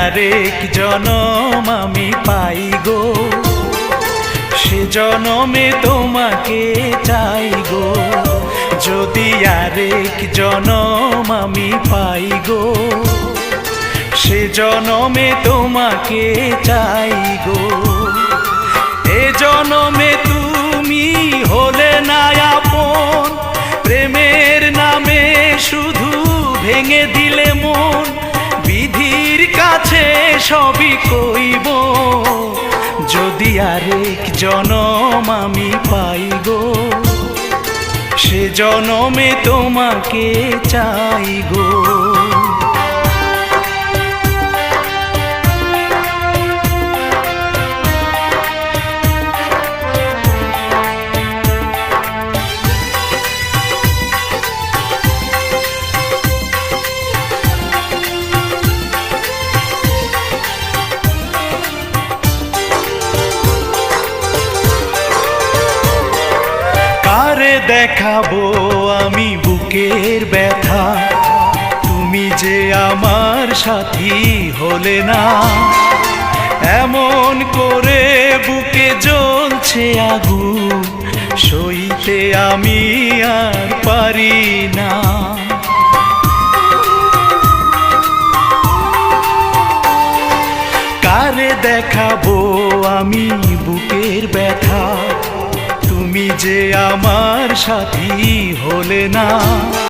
আরেক জনম আমি পাই গো, সে জনমে তোমাকে চাই গো। যদি আরেক জনম আমি পাই গো, সে জনমে তোমাকে চাই গো। এ জনমে তুমি হলে না আপন, প্রেমের নামে শুধু ভেঙে দিলে মন। বিধির কাছে সবই কইব, যদি আরেক জনম আমি পাই গো, সে জনমে তোমাকে চাই গো। কারে দেখাবো আমি বুকের ব্যথা, তুমি যে আমার সাথী হলে না। এমন করে বুকে জ্বলছে আগুন, সইতে আমি আর পারি না। কারে দেখাবো আমি বুকের ব্যথা, তুমি যে আমার সাথী হলে না।